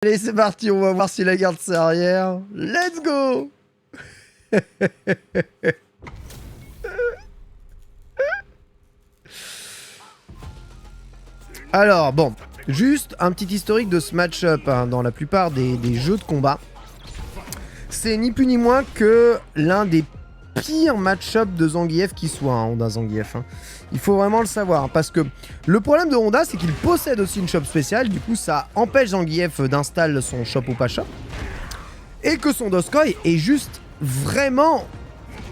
Allez, c'est parti, on va voir si la garde c'est arrière. Let's go. Alors, bon, juste un petit historique de ce match-up hein, dans la plupart des jeux de combat. C'est ni plus ni moins que l'un des pires match-up de Zangief qui soit, hein, Honda Zangief. Hein. Il faut vraiment le savoir, hein, parce que le problème de Honda, c'est qu'il possède aussi une shop spéciale, du coup ça empêche Zangief d'installer son shop ou pas shop, et que son Doskoi est juste vraiment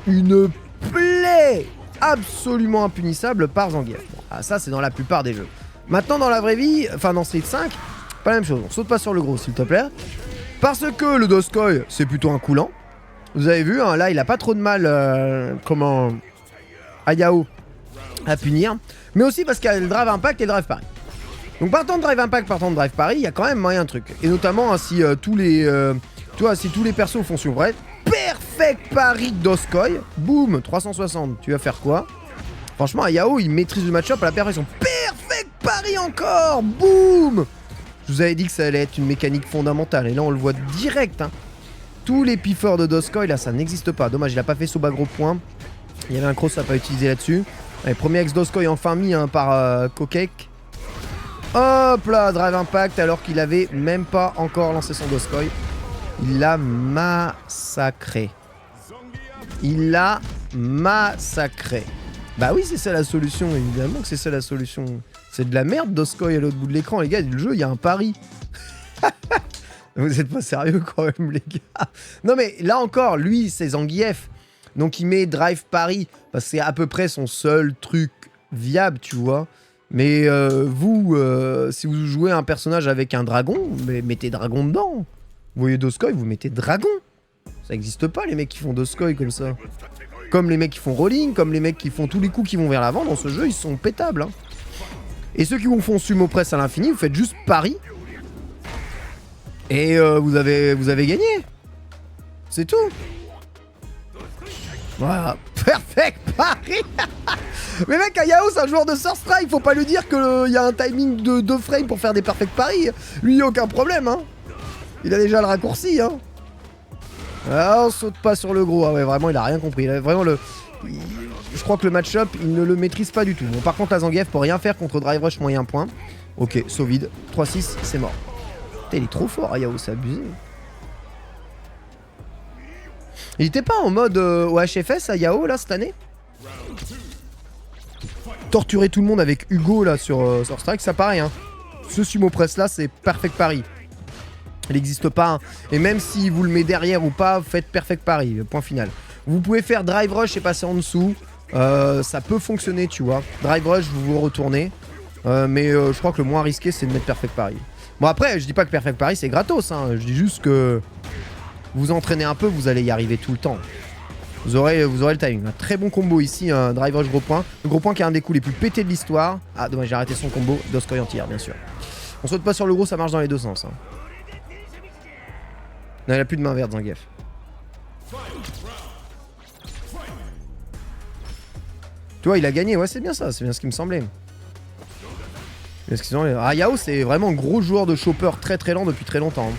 une plaie absolument impunissable par Zangief. Bon, ah, ça c'est dans la plupart des jeux. Maintenant dans la vraie vie, enfin dans Street 5, pas la même chose, on saute pas sur le gros s'il te plaît, parce que le Doskoi c'est plutôt un coulant. Vous avez vu, hein, là il a pas trop de mal Ayao à punir, mais aussi parce qu'il y a le Drive Impact et le Drive Parry. Donc partant de Drive Impact, partant de Drive Parry, il y a quand même moyen de truc. Et notamment hein, si tous les persos font sur vrai, perfect parry de Doskoi, boum, 360, tu vas faire quoi? Franchement, Ayao il maîtrise le match-up à la perfection. Perfect parry encore, boum. Je vous avais dit que ça allait être une mécanique fondamentale, et là on le voit direct. Hein. Tous les piffeurs de Doskoi, là ça n'existe pas. Dommage, il a pas fait Soba gros point. Il y avait un cross à pas utiliser là-dessus. Allez, premier ex Doskoi enfin mis hein, par Kokek. Hop là, Drive Impact alors qu'il avait même pas encore lancé son Doskoi. Il l'a massacré. Il l'a massacré. Bah oui, c'est ça la solution, évidemment que c'est ça la solution. C'est de la merde Doskoi à l'autre bout de l'écran, les gars, le jeu, il y a un pari. Vous êtes pas sérieux quand même, les gars. Non mais là encore, lui, c'est Zangief. Donc il met Drive Parry, parce que c'est à peu près son seul truc viable, tu vois. Mais vous, si vous jouez un personnage avec un dragon, mettez dragon dedans. Vous voyez Doskoi, vous mettez dragon. Ça n'existe pas les mecs qui font Doskoi comme ça. Comme les mecs qui font rolling, comme les mecs qui font tous les coups qui vont vers l'avant, dans ce jeu, ils sont pétables. Hein. Et ceux qui vous font sumo press à l'infini, vous faites juste pari. Et vous avez gagné. C'est tout. Voilà, perfect pari. Mais mec, Ayao c'est un joueur de Surf Strike, faut pas lui dire qu'il y a un timing de 2 frames pour faire des perfect paris. Lui, aucun problème, hein. Il a déjà le raccourci, hein. Ah, on saute pas sur le gros, ah ouais, vraiment, il a rien compris. Il a vraiment je crois que le match-up, il ne le maîtrise pas du tout. Bon, par contre, la Zangief peut rien faire contre Drive Rush moyen point. Ok, Sauvide, 3-6, c'est mort. Putain, il est trop fort, Ayao, c'est abusé. Il était pas en mode au HFS à Yao là cette année? Torturer tout le monde avec Hugo là sur Strike, ça paraît hein. Ce sumo press là c'est perfect parry. Il n'existe pas hein. Et même si vous le met derrière ou pas, faites perfect parry, point final. Vous pouvez faire drive rush et passer en dessous. Ça peut fonctionner tu vois. Drive rush vous vous retournez. Mais je crois que le moins risqué c'est de mettre perfect parry. Bon après je dis pas que perfect parry c'est gratos hein. Je dis juste que vous entraînez un peu, vous allez y arriver tout le temps. Vous aurez le timing. Un très bon combo ici, un drive rush gros point. Le gros point qui est un des coups les plus pétés de l'histoire. Ah dommage, j'ai arrêté son combo. Doskoi anti-air bien sûr. On saute pas sur le gros, ça marche dans les deux sens. Hein. Non, il a plus de main verte Zangief. Tu vois, il a gagné, ouais c'est bien ça, c'est bien ce qui me semblait. Ah Yao c'est vraiment un gros joueur de chopper très très lent depuis très longtemps. Hein.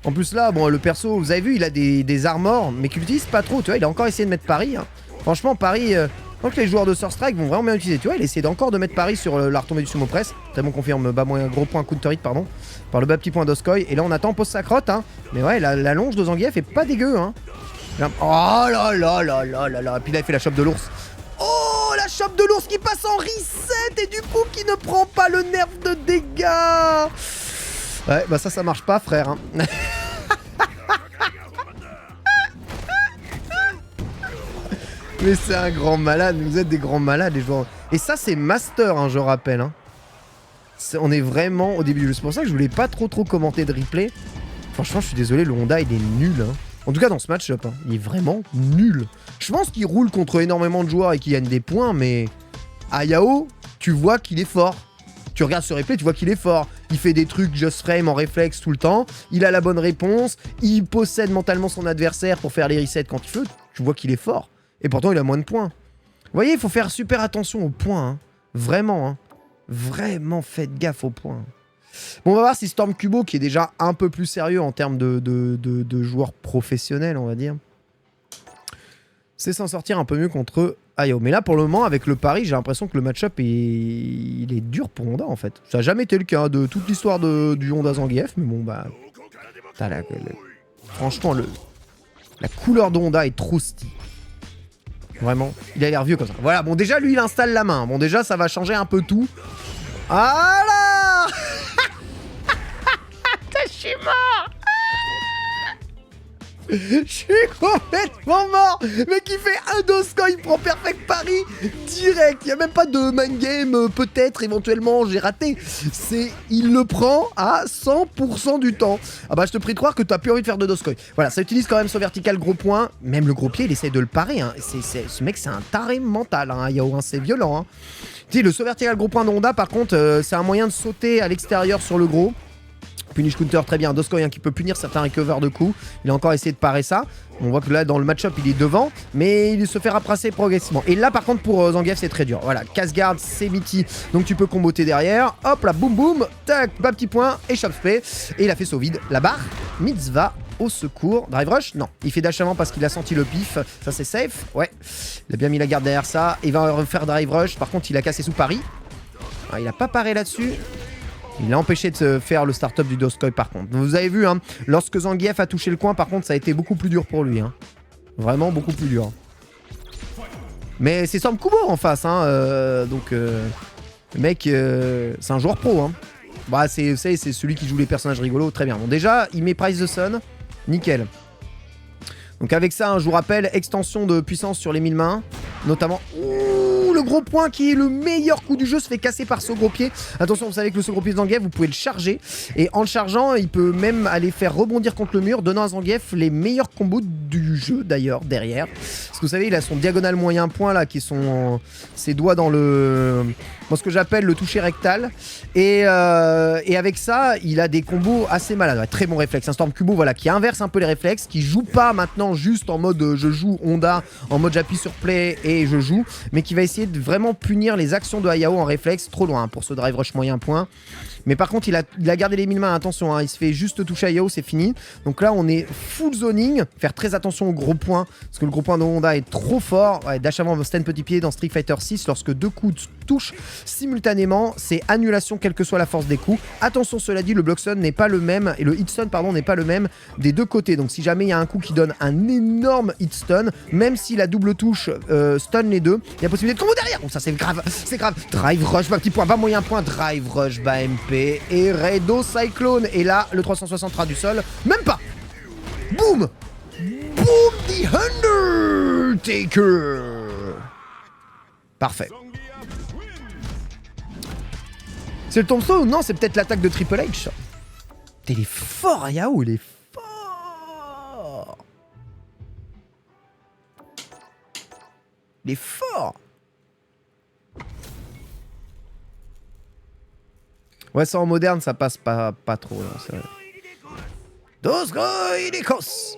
En plus là, bon le perso, vous avez vu, il a des armors, mais qu'il utilise pas trop, tu vois, il a encore essayé de mettre pari. Hein. Franchement, pari, je crois que les joueurs de Surf Strike vont vraiment bien utiliser, tu vois, il essaie encore de mettre pari sur la retombée du sumo press. Très bon confirme, bas moyen, gros point counter hit, pardon, par le bas petit point Doskoi. Et là on attend pose sa crotte, hein. Mais ouais, la longe de Zangief est pas dégueu, hein. Là, oh là là là là là là, puis là il fait la chope de l'ours. Oh, la chope de l'ours qui passe en reset et du coup qui ne prend pas le nerf de dégâts. Ouais, bah ça marche pas, frère. Hein. Mais c'est un grand malade, vous êtes des grands malades, les joueurs. Et ça, c'est master, hein, je rappelle. Hein. On est vraiment au début du jeu. C'est pour ça que je voulais pas trop commenter de replay. Franchement, je suis désolé, le Honda, il est nul. Hein. En tout cas, dans ce match-up, hein, il est vraiment nul. Je pense qu'il roule contre énormément de joueurs et qu'il gagne des points, mais Ayao, tu vois qu'il est fort. Tu regardes ce replay, tu vois qu'il est fort. Il fait des trucs just frame en réflexe tout le temps. Il a la bonne réponse. Il possède mentalement son adversaire pour faire les resets quand il veut. Tu vois qu'il est fort. Et pourtant, il a moins de points. Vous voyez, il faut faire super attention aux points. Hein. Vraiment. Hein. Vraiment, faites gaffe aux points. Bon, on va voir si Storm Kubo, qui est déjà un peu plus sérieux en termes de joueurs professionnels, on va dire, c'est s'en sortir un peu mieux contre Ayao. Mais là, pour le moment, avec le pari, j'ai l'impression que le match-up il est dur pour Honda, en fait. Ça n'a jamais été le cas de toute l'histoire du Honda Zangief, mais bon, bah... Franchement, la couleur de Honda est trop stylée. Vraiment, il a l'air vieux comme ça. Voilà, bon, déjà, lui, il installe la main. Bon, déjà, ça va changer un peu tout. Voilà. Je suis mort. Je suis complètement mort. Mec, il fait un Doskoi, il prend Perfect Pari direct. Il n'y a même pas de mind game, peut-être, éventuellement, j'ai raté. Il le prend à 100% du temps. Ah bah, je te prie de croire que tu n'as plus envie de faire de Doskoi. Voilà, ça utilise quand même son vertical gros point. Même le gros pied, il essaie de le parer. Hein. Ce mec, c'est un taré mental, hein, Yao, hein. C'est violent. Hein. Tu sais, le saut vertical gros point de Honda, par contre, c'est un moyen de sauter à l'extérieur sur le gros. Punish counter, très bien. Doskoy qui peut punir certains recovers de coups. Il a encore essayé de parer ça. On voit que là, dans le match-up, il est devant, mais il se fait rapprasser progressivement. Et là, par contre, pour Zangief, c'est très dur. Voilà, casse-garde, c'est Mitty. Donc, tu peux comboter derrière. Hop là, boum boum. Tac, bas petit point. Et chop spray. Et il a fait saut vide. La barre. Mitz va au secours. Drive rush? Non. Il fait dash avant parce qu'il a senti le pif. Ça, c'est safe. Ouais. Il a bien mis la garde derrière ça. Il va refaire drive rush. Par contre, il a cassé sous pari. Ah, il a pas paré là-dessus. Il a empêché de faire le start-up du Doskoi par contre. Vous avez vu, hein, lorsque Zangief a touché le coin, par contre, ça a été beaucoup plus dur pour lui. Hein. Vraiment beaucoup plus dur. Mais c'est Storm Kubo en face. Hein, donc, le mec, c'est un joueur pro. Hein. Bah, c'est celui qui joue les personnages rigolos. Très bien. Bon, déjà, il met Price the Sun. Nickel. Donc avec ça, hein, je vous rappelle, extension de puissance sur les 1000 mains. Notamment... Ouh, le gros point qui est le meilleur coup du jeu se fait casser par ce gros pied. Attention, vous savez que le gros pied de Zangief, vous pouvez le charger. Et en le chargeant, il peut même aller faire rebondir contre le mur, donnant à Zangief les meilleurs combos du jeu d'ailleurs, derrière. Parce que vous savez, il a son diagonal moyen point là, qui sont ses doigts dans le... Dans ce que j'appelle le toucher rectal. Et avec ça, il a des combos assez malades. Ouais, très bon réflexe. Un Storm Kubo, voilà, qui inverse un peu les réflexes, qui joue pas maintenant juste en mode je joue Honda, en mode j'appuie sur play et je joue, mais qui va essayer de vraiment punir les actions de Ayao en réflexe. Trop loin hein, pour ce drive rush moyen point. Mais par contre, il a gardé les 1000 mains. Attention, hein, il se fait juste toucher Ayao, c'est fini. Donc là, on est full zoning. Faire très attention au gros point, parce que le gros point de Honda est trop fort. Ouais, dash avant, stand petit pied dans Street Fighter 6. Lorsque deux coups touchent simultanément, c'est annulation, quelle que soit la force des coups. Attention, cela dit, le block stun n'est pas le même, et le hit stun, pardon, n'est pas le même des deux côtés. Donc si jamais il y a un coup qui donne un énorme hit stun, même si la double touche stun les deux, il y a possibilité de combo derrière. Bon, ça c'est grave, c'est grave. Drive rush, bas petit point, bas moyen point, drive rush, bas MP. Et Raido Cyclone. Et là, le 360 sera du sol. Même pas. Boum. Boom the Undertaker. Parfait. C'est le tombstone? Non, c'est peut-être l'attaque de Triple H. Il est fort, Ayao, il est fort. Il est fort. Ouais, ça en moderne, ça passe pas trop. Doskoi Nikos.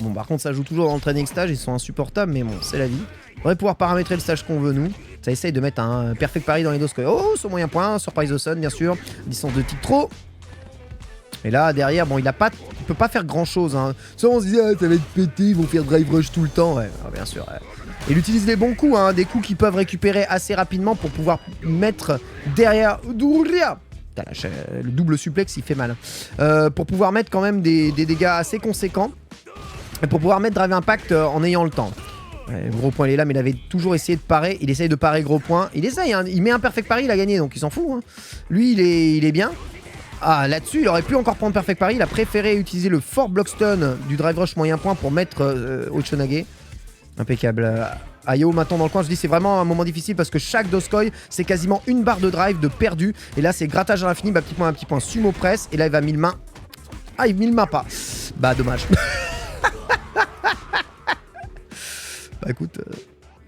Bon, par contre, ça joue toujours dans le training stage, ils sont insupportables, mais bon, c'est la vie. On devrait pouvoir paramétrer le stage qu'on veut, nous. Ça essaye de mettre un perfect pari dans les Doskoi. Oh, son moyen point, surprise the sun, bien sûr. Distance de tic trop. Et là, derrière, bon, il peut pas faire grand chose. Hein. Ça, on se dit, ah, ça va être pété, ils vont faire drive rush tout le temps. Ouais, bien sûr. Ouais. Il utilise des bons coups, hein, des coups qu'ils peuvent récupérer assez rapidement pour pouvoir mettre derrière Douria. Le double suplex, il fait mal. Pour pouvoir mettre quand même des dégâts assez conséquents. Et pour pouvoir mettre Drive Impact en ayant le temps. Ouais, le gros point, il est là, mais il avait toujours essayé de parer. Il essaye de parer gros point. Il essaye, hein, il met un perfect pari, il a gagné, donc il s'en fout. Hein. Lui, il est bien. Ah, là-dessus, il aurait pu encore prendre perfect pari. Il a préféré utiliser le fort block stun du drive rush moyen point pour mettre Ochonage. Impeccable. Ayao maintenant dans le coin, je dis c'est vraiment un moment difficile parce que chaque Doskoi c'est quasiment une barre de drive de perdu. Et là c'est grattage à l'infini, bah petit point, sumo press. Et là il va 1000 mains. Ah, il 1000 mains pas. Bah dommage. Bah écoute,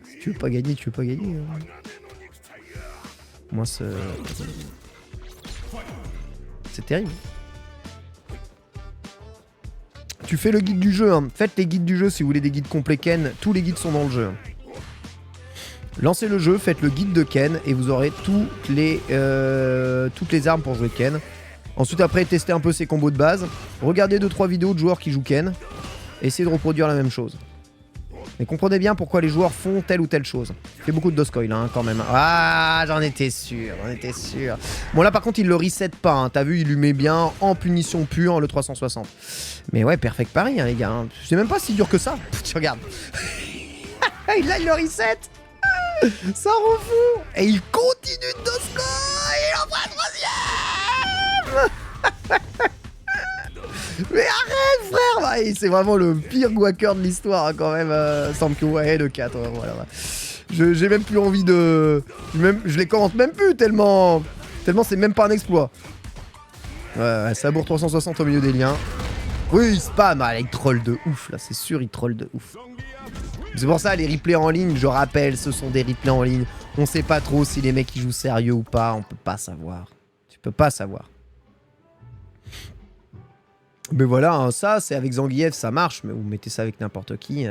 si tu veux pas gagner, tu veux pas gagner. Hein. Moi c'est terrible. Tu fais le guide du jeu, hein. Faites les guides du jeu si vous voulez des guides complets Ken. Tous les guides sont dans le jeu. Lancez le jeu, faites le guide de Ken et vous aurez toutes les armes pour jouer Ken. Ensuite après testez un peu ses combos de base. Regardez 2-3 vidéos de joueurs qui jouent Ken. Essayez de reproduire la même chose. Mais comprenez bien pourquoi les joueurs font telle ou telle chose. Il fait beaucoup de doscoil hein, quand même. Ah, j'en étais sûr, Bon là par contre il le reset pas, hein. T'as vu, il lui met bien en punition pure le 360. Mais ouais, perfect pari hein, les gars. C'est même pas si dur que ça. Tu regardes. Là il le reset. Ça rend fou. Et il continue de doscoil. Il en prend un troisième. Mais arrête frère bah, c'est vraiment le pire guacker de l'histoire hein, quand même Samkyo, ouais de 4 voilà. J'ai même plus envie de... je les commente même plus tellement c'est même pas un exploit. Ouais, Sabour 360 au milieu des liens. Oui il spam, ah, il troll de ouf là, c'est sûr il troll de ouf. C'est pour ça les replays en ligne, je rappelle, ce sont des replays en ligne. On sait pas trop si les mecs ils jouent sérieux ou pas, on peut pas savoir. Tu peux pas savoir. Mais voilà, hein, ça c'est avec Zangief, ça marche, mais vous mettez ça avec n'importe qui,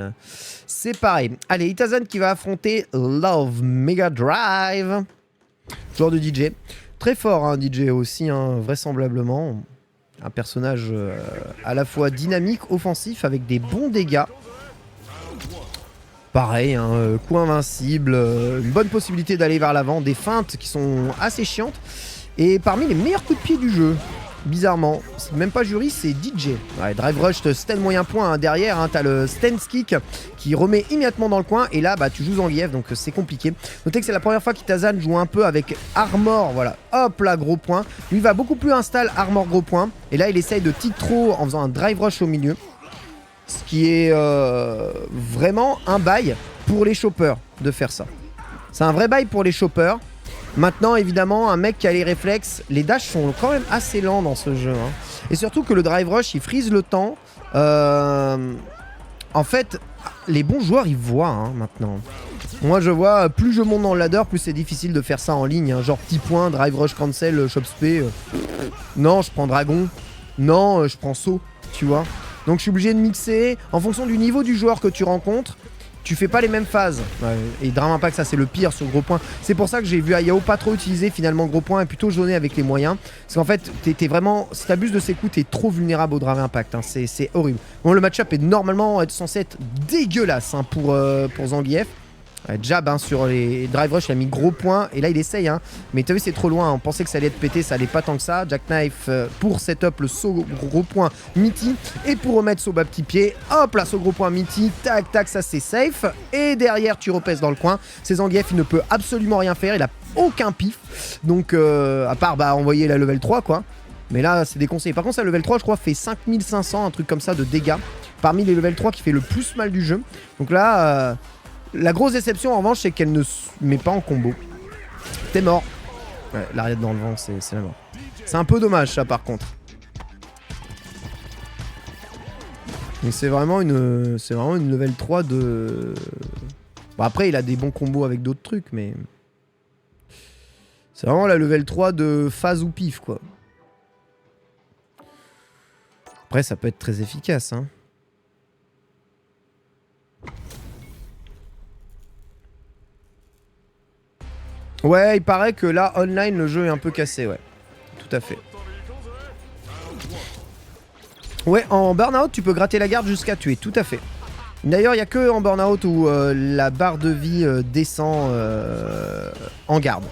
c'est pareil. Allez, Itazan qui va affronter Love Mega Drive. Joueur de DJ. Très fort, hein, DJ aussi, hein, vraisemblablement. Un personnage à la fois dynamique, offensif, avec des bons dégâts. Pareil, hein, coup invincible, une bonne possibilité d'aller vers l'avant, des feintes qui sont assez chiantes. Et parmi les meilleurs coups de pied du jeu. Bizarrement, c'est même pas jury, c'est DJ. Ouais, Drive Rush te stun moyen point hein, derrière, hein, t'as le stance kick qui remet immédiatement dans le coin et là bah tu joues Zangief donc c'est compliqué. Notez que c'est la première fois qu'Itazan joue un peu avec Armor, voilà, hop là gros point. Lui va beaucoup plus install Armor gros point et là il essaye de tick throw en faisant un Drive Rush au milieu. Ce qui est vraiment un bail pour les choppers de faire ça. C'est un vrai bail pour les choppers. Maintenant, évidemment, un mec qui a les réflexes, les dashs sont quand même assez lents dans ce jeu. Hein. Et surtout que le drive rush, il freeze le temps. En fait, les bons joueurs, ils voient hein, maintenant. Moi, je vois, plus je monte dans le ladder, plus c'est difficile de faire ça en ligne. Hein. Genre petit point, drive rush cancel, chop spé. Non, je prends dragon. Non, je prends saut, tu vois. Donc, je suis obligé de mixer en fonction du niveau du joueur que tu rencontres. Tu fais pas les mêmes phases. Ouais, et Drama Impact, ça c'est le pire sur gros point. C'est pour ça que j'ai vu Ayao pas trop utiliser finalement gros point et plutôt zoner avec les moyens. Parce qu'en fait, t'es vraiment, si t'abuses de ses coups, t'es trop vulnérable au Drama Impact. Hein. C'est horrible. Bon, le match-up est normalement censé être dégueulasse hein, pour Zangief. Jab hein, sur les drive rush, il a mis gros point et là il essaye hein. Mais t'as vu c'est trop loin, on pensait que ça allait être pété, ça allait pas tant que ça. Jackknife pour setup le saut gros point Mitty et pour remettre saut bas petit pied, hop là saut gros point Mitty, tac tac ça c'est safe. Et derrière tu repèses dans le coin, c'est Zangief il ne peut absolument rien faire, il a aucun pif. Donc à part bah envoyer la level 3 quoi. Mais là c'est déconseillé. Par contre sa level 3 je crois fait 5500, un truc comme ça de dégâts. Parmi les level 3 qui fait le plus mal du jeu. Donc là... La grosse déception en revanche c'est qu'elle ne se met pas en combo. T'es mort. Ouais, l'arrière dans le vent c'est la mort. C'est un peu dommage ça par contre. Mais c'est vraiment une level 3 de... Bon après il a des bons combos avec d'autres trucs mais... C'est vraiment la level 3 de phase ou pif quoi. Après ça peut être très efficace hein. Ouais, il paraît que là, online, le jeu est un peu cassé, ouais. Tout à fait. Ouais, en burn-out, tu peux gratter la garde jusqu'à tuer, tout à fait. D'ailleurs, il n'y a que en burn-out où la barre de vie descend en garde.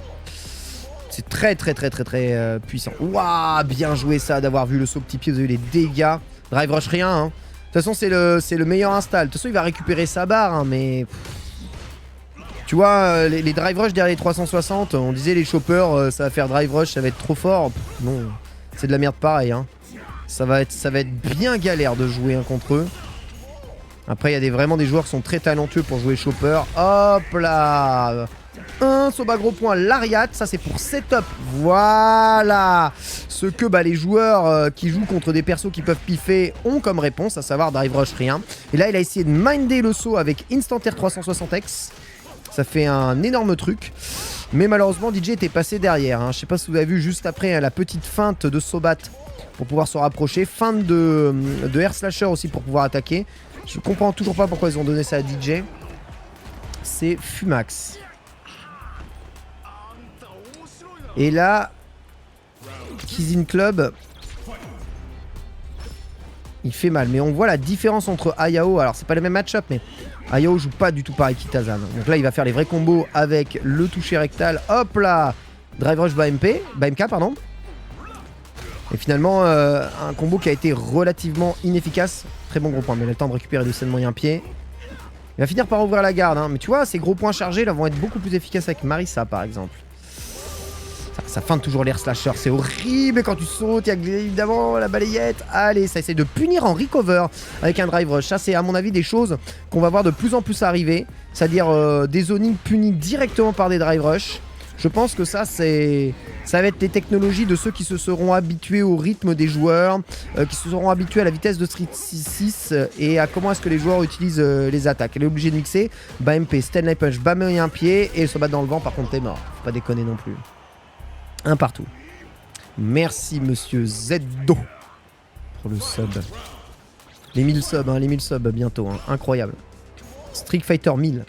C'est très puissant. Waouh, bien joué ça, d'avoir vu le saut petit pied, vous avez vu les dégâts. Drive rush rien, hein. De toute façon, c'est le meilleur install. De toute façon, il va récupérer sa barre, hein, mais... Tu vois, les drive rush derrière les 360, on disait les choppers, ça va faire drive rush, ça va être trop fort. Non, c'est de la merde pareil. Hein. Ça va être bien galère de jouer hein, contre eux. Après, il y a vraiment des joueurs qui sont très talentueux pour jouer chopper. Hop là, un Soba gros point, Lariat, ça c'est pour setup. Voilà ce que bah, les joueurs qui jouent contre des persos qui peuvent piffer ont comme réponse, à savoir drive rush rien. Et là, il a essayé de minder le saut avec Instant Air 360X. Ça fait un énorme truc. Mais malheureusement, DJ était passé derrière. Hein. Je sais pas si vous avez vu juste après hein, la petite feinte de Sobat pour pouvoir se rapprocher. Feinte de Air Slasher aussi pour pouvoir attaquer. Je comprends toujours pas pourquoi ils ont donné ça à DJ. C'est Fumax. Et là, Kizin Club, il fait mal. Mais on voit la différence entre Ayao. Alors, c'est pas le même match-up, mais Ayao joue pas du tout pareil qu'Itazan. Donc là, il va faire les vrais combos avec le toucher rectal. Hop là, Drive Rush BMK, pardon. Et finalement, un combo qui a été relativement inefficace. Très bon gros point, mais il a le temps de récupérer du scène moyen pied. Il va finir par ouvrir la garde, hein. Mais tu vois, ces gros points chargés là vont être beaucoup plus efficaces avec Marisa, par exemple. Ça feinte toujours l'air slasher, c'est horrible quand tu sautes, il y a évidemment la balayette. Allez, ça essaie de punir en recover avec un drive rush. Ça, c'est à mon avis des choses qu'on va voir de plus en plus arriver. C'est-à-dire des zonings punis directement par des drive rush. Je pense que ça va être les technologies de ceux qui se seront habitués au rythme des joueurs, qui se seront habitués à la vitesse de Street 6 et à comment est-ce que les joueurs utilisent les attaques. Elle est obligée de mixer, bas MP, Stanley Punch, bas un pied et se battre dans le vent, par contre t'es mort. Faut pas déconner non plus. Un partout. Merci monsieur Zeddo pour le sub. Les 1000 subs, hein, les 1000 subs bientôt, hein. Incroyable. Street Fighter 1000.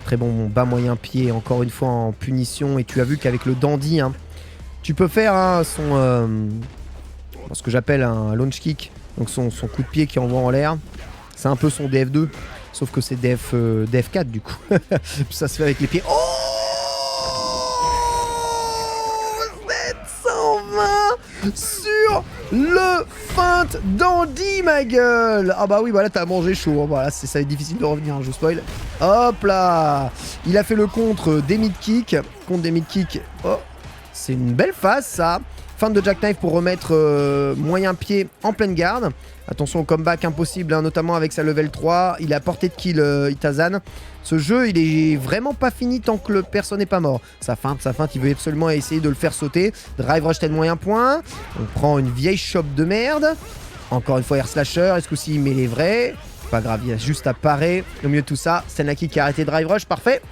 Très bon bas moyen pied, encore une fois en punition. Et tu as vu qu'avec le dandy, hein, tu peux faire hein, ce que j'appelle un launch kick. Donc son coup de pied qui envoie en l'air. C'est un peu son DF2. Sauf que c'est DF4 du coup. Ça se fait avec les pieds. Oh 720 sur le feinte dandy, ma gueule. Ah bah oui, voilà, t'as mangé chaud. Voilà, ça va être difficile de revenir, hein, je vous spoil. Hop là. Il a fait le contre des mid-kicks. Contre des mid-kicks. Oh, c'est une belle phase, ça. Feinte de jackknife pour remettre moyen pied en pleine garde. Attention au comeback impossible, hein, notamment avec sa level 3. Il est à portée de kill Itazan. Ce jeu, il est vraiment pas fini tant que le perso n'est pas mort. Sa feinte, il veut absolument essayer de le faire sauter. Drive rush tel moyen point. On prend une vieille chope de merde. Encore une fois, air slasher. Est-ce qu'aussi il met les vrais? Pas grave, il y a juste à parer. Au milieu de tout ça, Stenaki qui a arrêté drive rush, parfait.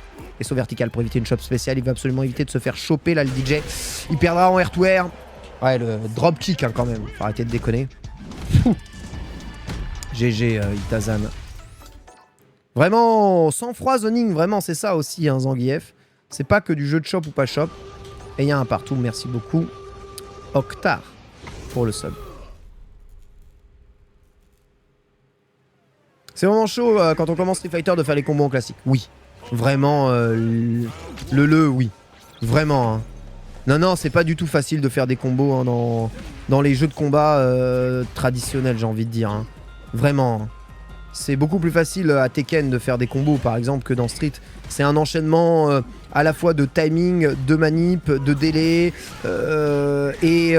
Et saut vertical pour éviter une chope spéciale. Il va absolument éviter de se faire choper là, le DJ. Il perdra en air to air. Ouais, le drop kick hein, quand même. Faut arrêter de déconner. GG Itazan. Vraiment, sans froid zoning, vraiment, c'est ça aussi, hein, Zangief. C'est pas que du jeu de shop ou pas shop. Et il y a un partout, merci beaucoup. Octar pour le sub. C'est vraiment chaud quand on commence Street Fighter de faire les combos en classique. Oui, vraiment, oui. Vraiment, hein. Non, c'est pas du tout facile de faire des combos hein, dans les jeux de combat traditionnels, j'ai envie de dire. Hein. Vraiment. C'est beaucoup plus facile à Tekken de faire des combos, par exemple, que dans Street. C'est un enchaînement à la fois de timing, de manip, de délai et,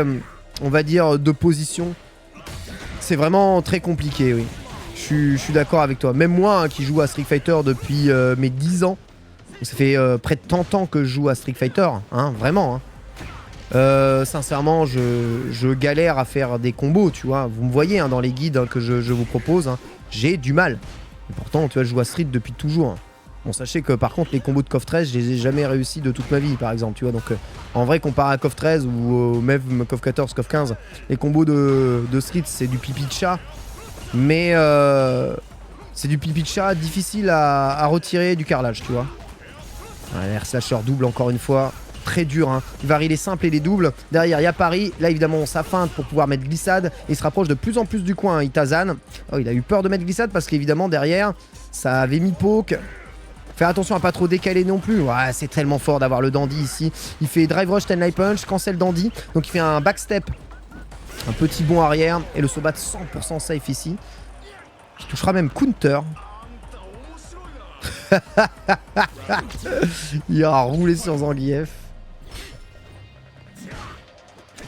on va dire, de position. C'est vraiment très compliqué, oui. Je suis d'accord avec toi. Même moi, hein, qui joue à Street Fighter depuis mes 10 ans, ça fait près de 30 ans que je joue à Street Fighter, hein, vraiment. Hein. Sincèrement, je galère à faire des combos, tu vois. Vous me voyez hein, dans les guides hein, que je vous propose, hein, j'ai du mal. Et pourtant, tu vois, je joue à Street depuis toujours. Hein. Bon, sachez que par contre, les combos de KOF 13, je les ai jamais réussi de toute ma vie, par exemple, tu vois. Donc, en vrai, comparé à KOF 13 ou même KOF 14, KOF 15, les combos de Street, c'est du pipi de chat. Mais c'est du pipi de chat difficile à retirer du carrelage, tu vois. Air slasher double encore une fois. Très dur, hein. Il varie les simples et les doubles. Derrière, il y a Paris. Là, évidemment, ça feinte pour pouvoir mettre glissade. Et il se rapproche de plus en plus du coin, hein, Itazan. Oh, il a eu peur de mettre glissade parce qu'évidemment, derrière, ça avait mis poke. Faire attention à pas trop décaler non plus. Ouais, c'est tellement fort d'avoir le dandy ici. Il fait drive rush, ten light punch, cancel dandy. Donc, il fait un backstep. Un petit bond arrière. Et le sobat 100% safe ici. Qui touchera même counter. Il a roulé sur Zangief.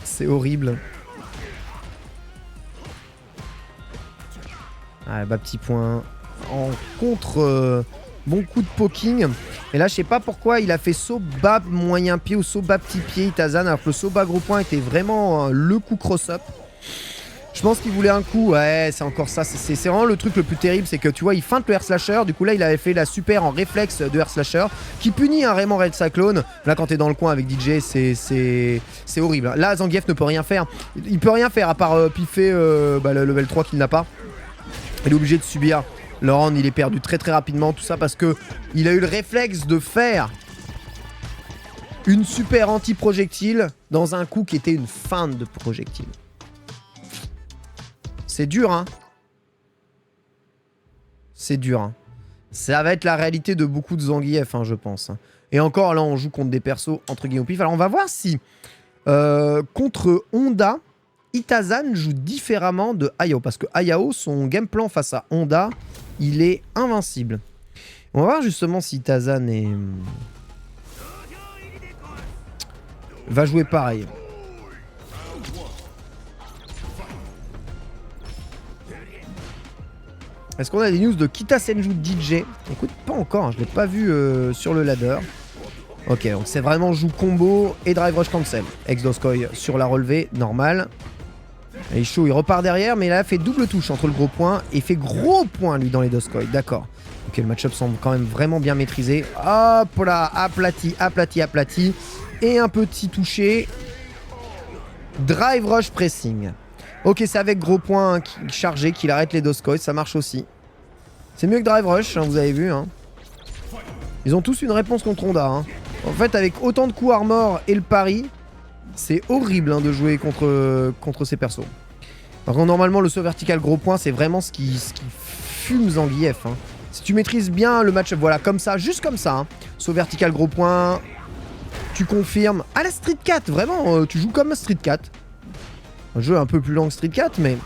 C'est horrible. Ah, bah petit point. En contre, bon coup de poking. Et là, je sais pas pourquoi il a fait saut bas moyen pied ou saut bas petit pied Itazan. Alors que le saut bas gros point était vraiment le coup cross-up. Je pense qu'il voulait un coup, ouais, c'est encore ça, c'est vraiment le truc le plus terrible, c'est que tu vois, il feinte le air slasher, du coup là il avait fait la super en réflexe de air slasher, qui punit un Raymond Red Cyclone. Là quand t'es dans le coin avec DJ, c'est horrible. Là Zangief ne peut rien faire, il peut rien faire à part piffer le level 3 qu'il n'a pas. Il est obligé de subir. Laurent, il est perdu très rapidement, tout ça parce que il a eu le réflexe de faire une super anti-projectile dans un coup qui était une feinte de projectile. C'est dur, hein. C'est dur, hein. Ça va être la réalité de beaucoup de Zangief, hein, je pense. Et encore, là, on joue contre des persos entre guillemets au pif. Alors, on va voir si contre Honda, Itazan joue différemment de Hayao. Parce que Hayao, son game plan face à Honda, il est invincible. On va voir justement si Itazan est... va jouer pareil. Est-ce qu'on a des news de Kita Senju DJ? Écoute, pas encore, hein, je l'ai pas vu sur le ladder. Ok, donc c'est vraiment joue combo et drive rush cancel. Ex-Doskoi sur la relevée, normal. Il est chaud, il repart derrière, mais là, il fait double touche entre le gros point et fait gros point, lui, dans les Doskoi. D'accord. Ok, le match-up semble quand même vraiment bien maîtrisé. Hop là, aplati, aplati, aplati. Et un petit toucher. Drive rush pressing. Ok, c'est avec gros point chargé qu'il arrête les Doskoi, ça marche aussi. C'est mieux que drive rush, hein, vous avez vu. Hein. Ils ont tous une réponse contre Honda. Hein. En fait, avec autant de coups armor et le pari, c'est horrible hein, de jouer contre ces persos. Par contre, normalement, le saut vertical gros point, c'est vraiment ce qui fume Zangief. Hein. Si tu maîtrises bien le match-up, voilà, comme ça, juste comme ça. Hein. Saut vertical gros point, tu confirmes. À la Street 4, vraiment, tu joues comme Street 4. Un jeu un peu plus long que Street 4, mais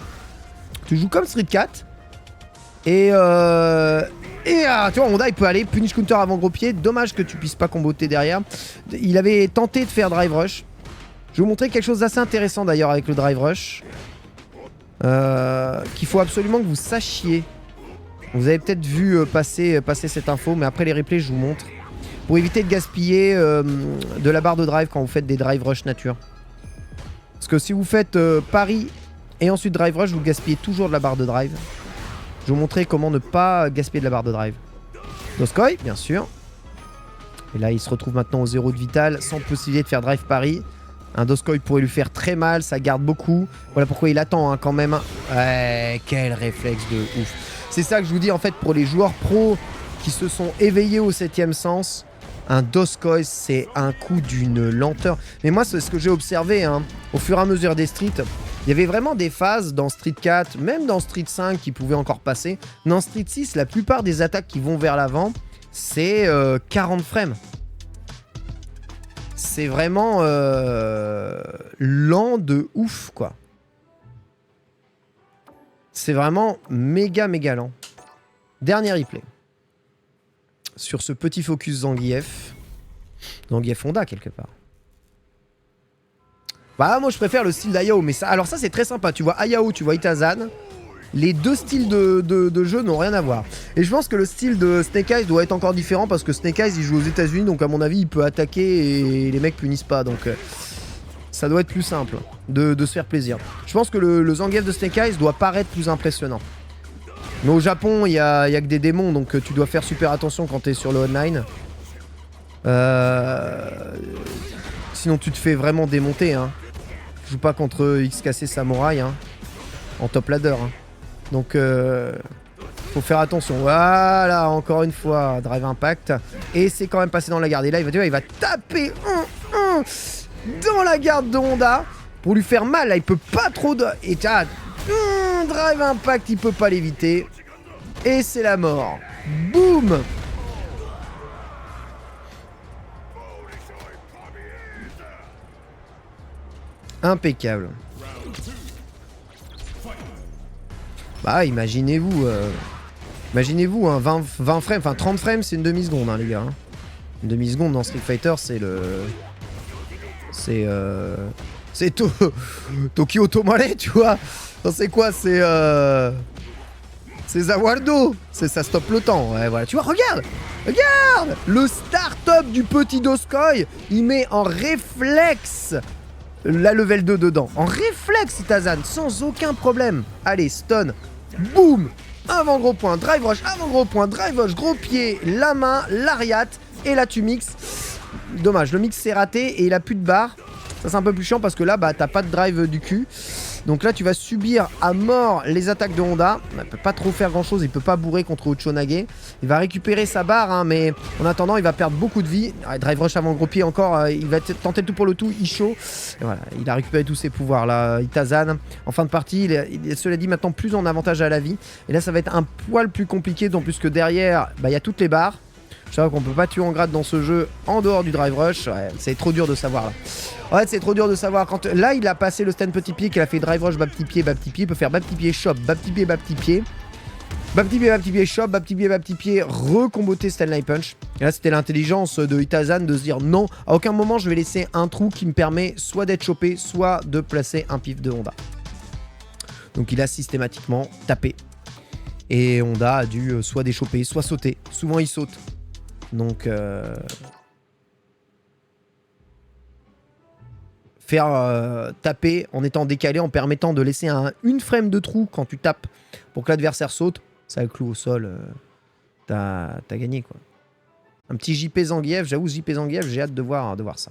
tu joues comme Street 4. Et tu vois, Honda, il peut aller punish counter avant gros pied. Dommage que tu puisses pas comboter derrière. Il avait tenté de faire drive rush. Je vais vous montrer quelque chose d'assez intéressant d'ailleurs avec le drive rush. Qu'il faut absolument que vous sachiez. Vous avez peut-être vu passer cette info, mais après les replays, je vous montre. Pour éviter de gaspiller de la barre de drive quand vous faites des drive rush nature. Parce que si vous faites pari et ensuite drive rush, vous gaspillez toujours de la barre de drive. Je vais vous montrer comment ne pas gaspiller de la barre de drive. Doskoi, bien sûr. Et là, il se retrouve maintenant au 0 de vital, sans possibilité de faire drive pari. Un Doskoi pourrait lui faire très mal, ça garde beaucoup. Voilà pourquoi il attend hein, quand même. Ouais, quel réflexe de ouf. C'est ça que je vous dis en fait pour les joueurs pros qui se sont éveillés au 7ème sens. Un Doskoi, c'est un coup d'une lenteur. Mais moi, c'est ce que j'ai observé hein, au fur et à mesure des streets. Il y avait vraiment des phases dans Street 4, même dans Street 5 qui pouvaient encore passer. Dans Street 6, la plupart des attaques qui vont vers l'avant, c'est 40 frames. C'est vraiment lent de ouf, quoi. C'est vraiment méga lent. Dernier replay. Sur ce petit focus Zangief. Zangief Honda, quelque part. Bah, moi, je préfère le style d'Hayao. Mais ça, alors ça, c'est très sympa. Tu vois Hayao, tu vois Itazan. Les deux styles de jeu n'ont rien à voir. Et je pense que le style de Snake Eyes doit être encore différent parce que Snake Eyes, il joue aux États-Unis. Donc, à mon avis, il peut attaquer et les mecs punissent pas. Donc, ça doit être plus simple de se faire plaisir. Je pense que le Zangief de Snake Eyes doit paraître plus impressionnant. Mais au Japon, il y a que des démons, donc tu dois faire super attention quand t'es sur le online. Sinon, tu te fais vraiment démonter. Hein. Je joue pas contre XKC Samurai hein, en top ladder. Hein. Donc, faut faire attention. Voilà, encore une fois, drive impact. Et c'est quand même passé dans la garde. Et là, il va taper dans la garde de Honda pour lui faire mal. Là, il peut pas trop de... Et t'as... drive impact, il peut pas l'éviter. Et c'est la mort. Boum. Impeccable. Bah imaginez-vous imaginez-vous hein, 20 frames, enfin 30 frames c'est une demi-seconde hein, les gars. Hein. Une demi-seconde dans Street Fighter c'est le... C'est Tokyo Tomare tu vois. C'est quoi? C'est Zawardo. Ça stoppe le temps. Ouais, voilà. Tu vois, regarde. Regarde. Le start-up du petit Doskoi. Il met en réflexe la level 2 dedans. En réflexe, Itazan. Sans aucun problème. Allez, stun. Boum. Avant gros point. Drive rush. Avant gros point. Drive rush. Gros pied. La main. L'ariat. Et là, tu mixes. Dommage. Le mix s'est raté et il a plus de barre. Ça, c'est un peu plus chiant parce que là, bah, t'as pas de drive du cul. Donc là, tu vas subir à mort les attaques de Honda. Il peut pas trop faire grand chose, il peut pas bourrer contre Uchonage. Il va récupérer sa barre, hein, mais en attendant, il va perdre beaucoup de vie. Drive Rush avant gros pied encore, il va tenter le tout pour le tout. Isho, et voilà, il a récupéré tous ses pouvoirs là. Itazan, en fin de partie, il est cela dit maintenant plus en avantage à la vie. Et là, ça va être un poil plus compliqué, d'autant plus que derrière, il y a toutes les barres. Je sais qu'on peut pas tuer en grade dans ce jeu en dehors du Drive Rush. Ouais, c'est trop dur de savoir là. Ouais, c'est trop dur de savoir. Quand là, il a passé le stand petit pied, qu'il a fait Drive Rush, bas petit pied, bas petit pied. Il peut faire bas petit pied, chop, bas petit pied, bas petit pied. Bas petit pied, bas petit pied, chop, bas petit pied, recomboter Stanley Punch. Et là, c'était l'intelligence de Itazan de se dire non, à aucun moment je vais laisser un trou qui me permet soit d'être chopé, soit de placer un pif de Honda. Donc il a systématiquement tapé. Et Honda a dû soit déchoper, soit sauter. Souvent, il saute. Donc, faire taper en étant décalé, en permettant de laisser une frame de trou quand tu tapes pour que l'adversaire saute, ça cloue au sol, t'as gagné quoi. Un petit JP Zangief, j'avoue JP Zangief, j'ai hâte de voir ça.